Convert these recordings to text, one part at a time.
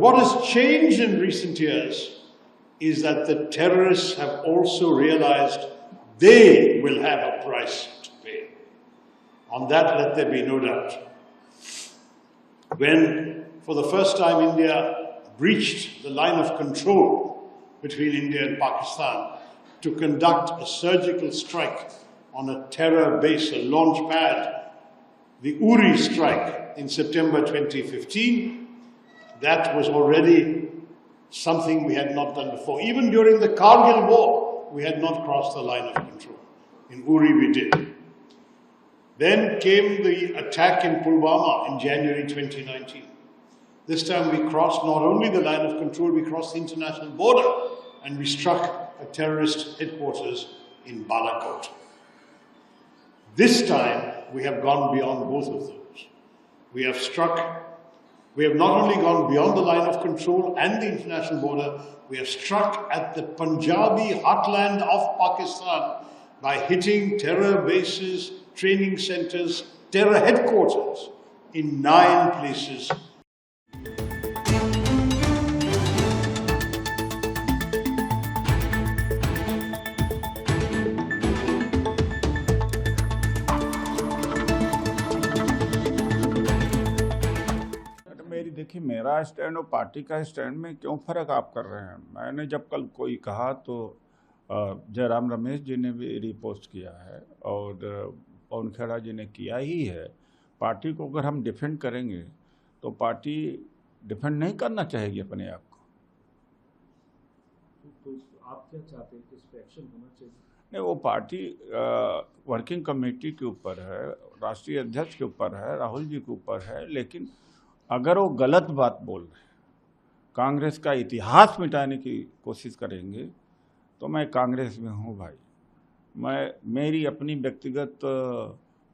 what has changed in recent years is that the terrorists have also realized they will have a price to pay. On that, let there be no doubt. When, for the first time, India breached the line of control between India and Pakistan to conduct a surgical strike on a terror base, a launch pad, the Uri strike in September 2015, that was already something we had not done before. Even during the Kargil war, we had not crossed the line of control. In Uri we did. Then came the attack in Pulwama in January 2019. This time we crossed not only the line of control, we crossed the international border and we struck a terrorist headquarters in Balakot. This time we have gone beyond both of those. We have not only gone beyond the line of control and the international border, we have struck at the Punjabi heartland of Pakistan by hitting terror bases, training centers, terror headquarters in 9 places. देखिए, मेरा stand और party का stand में क्यों फ़र्क आप कर रहे हैं? मैंने जब कल कोई कहा तो जयराम रमेश जी ने भी रिपोस्ट किया है और पवन खेड़ा जी ने किया ही है। पार्टी को अगर हम डिफेंड करेंगे तो पार्टी डिफेंड नहीं करना चाहेगी अपने आप को। तो आप क्या चाहते हैं कि इस पर एक्शन होना चाहिए? नहीं, वो पार्टी वर्किंग कमेटी के ऊपर है, राष्ट्रीय अध्यक्ष के ऊपर है, राहुल जी के ऊपर है। लेकिन अगर वो गलत बात बोल रहे हैं, कांग्रेस का इतिहास मिटाने की कोशिश करेंगे, तो मैं कांग्रेस में हूँ भाई। मेरी अपनी व्यक्तिगत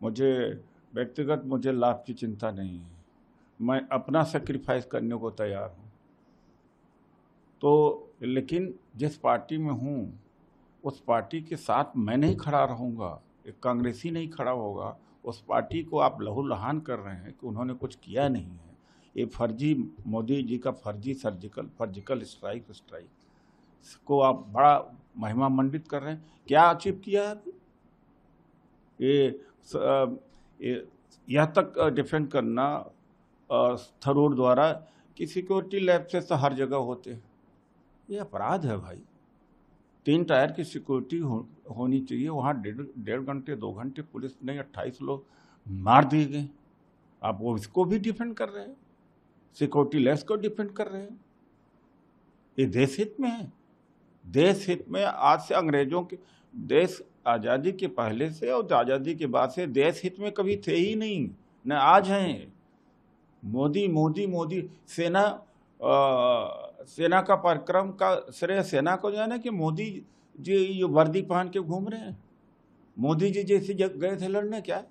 मुझे लाभ की चिंता नहीं है। मैं अपना सेक्रीफाइस करने को तैयार हूँ। तो लेकिन जिस पार्टी में हूँ उस पार्टी के साथ मैं नहीं खड़ा रहूँगा, एक कांग्रेसी नहीं खड़ा होगा। उस पार्टी को आप लहूलुहान कर रहे हैं कि उन्होंने कुछ किया नहीं है। ये फर्जी मोदी जी का फर्जी सर्जिकल स्ट्राइक को आप बड़ा महिमा मंडित कर रहे हैं। क्या अचीव किया है? यह तक डिफेंड करना थरूर द्वारा कि सिक्योरिटी लैब से तो हर जगह होते हैं। ये अपराध है भाई। 3 टायर की सिक्योरिटी होनी चाहिए। वहाँ 1.5 घंटे 2 घंटे पुलिस नहीं 28 लोग मार दिए गए। आप वो इसको भी डिफेंड कर रहे हैं, सिक्योरिटी लेस को डिफेंड कर रहे हैं। ये देश हित में है। देश हित में आज से अंग्रेजों के देश आज़ादी के पहले से और आज़ादी के बाद से देश हित में कभी थे ही नहीं, न आज हैं। मोदी सेना का पराक्रम का श्रेय सेना को जाना कि मोदी जी ये वर्दी पहन के घूम रहे हैं। मोदी जी जैसी जगह गए थे लड़ने क्या?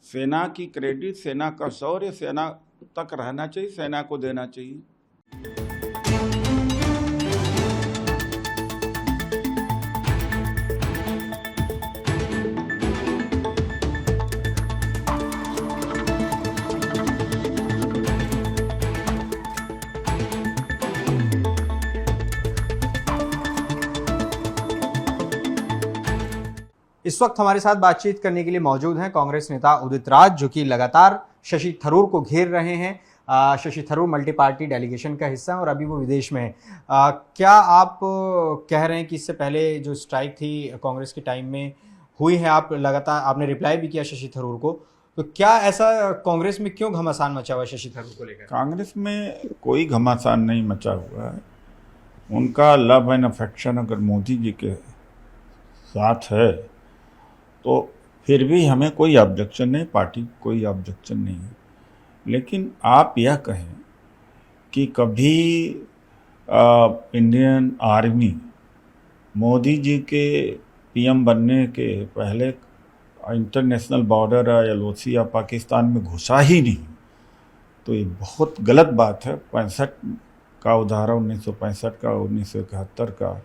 सेना की क्रेडिट, सेना का शौर्य सेना तक रहना चाहिए, सेना को देना चाहिए। इस वक्त हमारे साथ बातचीत करने के लिए मौजूद हैं कांग्रेस नेता उदित राज, जो कि लगातार शशि थरूर को घेर रहे हैं। Shashi Tharoor multi party delegation का हिस्सा है और अभी वो विदेश में है। क्या आप कह रहे हैं कि इससे पहले जो स्ट्राइक थी कांग्रेस के टाइम में हुई है, आप लगातार आपने रिप्लाई भी किया शशि थरूर को, तो क्या ऐसा कांग्रेस में क्यों घमासान मचा हुआ है शशि थरूर को लेकर? कांग्रेस में कोई घमासान नहीं मचा हुआ है। उनका लव एंड अफेक्शन अगर मोदी जी के साथ है तो फिर भी हमें कोई ऑब्जेक्शन नहीं, पार्टी कोई ऑब्जेक्शन नहीं है। लेकिन आप यह कहें कि कभी इंडियन आर्मी मोदी जी के पीएम बनने के पहले इंटरनेशनल बॉर्डर या LOC या पाकिस्तान में घुसा ही नहीं, तो ये बहुत गलत बात है। 65 का उदाहरण 1965 का, 1971 का,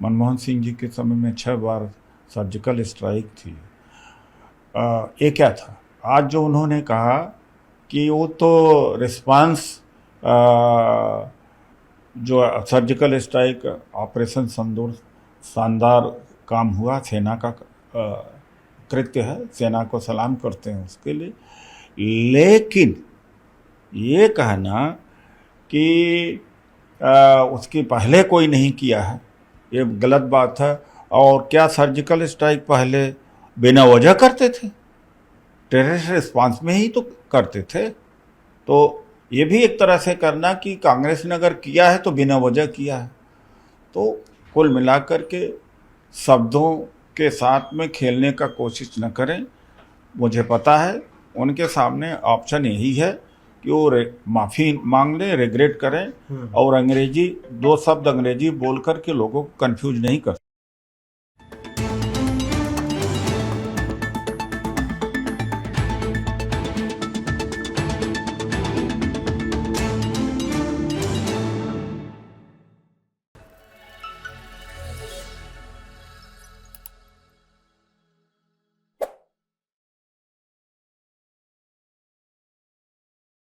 मनमोहन सिंह जी के समय में 6 बार सर्जिकल स्ट्राइक थी। ये क्या था? आज जो उन्होंने कहा कि वो तो रिस्पांस जो सर्जिकल स्ट्राइक ऑपरेशन सिंदूर शानदार काम हुआ, सेना का कृत्य है, सेना को सलाम करते हैं उसके लिए। लेकिन ये कहना कि उसकी पहले कोई नहीं किया है, ये गलत बात है। और क्या सर्जिकल स्ट्राइक पहले बिना वजह करते थे? टेररिस्ट रिस्पांस में ही तो करते थे। तो ये भी एक तरह से करना कि कांग्रेस ने अगर किया है तो बिना वजह किया है। तो कुल मिलाकर के शब्दों के साथ में खेलने का कोशिश न करें। मुझे पता है उनके सामने ऑप्शन यही है कि वो माफ़ी मांग लें, रिग्रेट करें और अंग्रेजी 2 शब्द अंग्रेजी बोल कर के लोगों को कंफ्यूज नहीं कर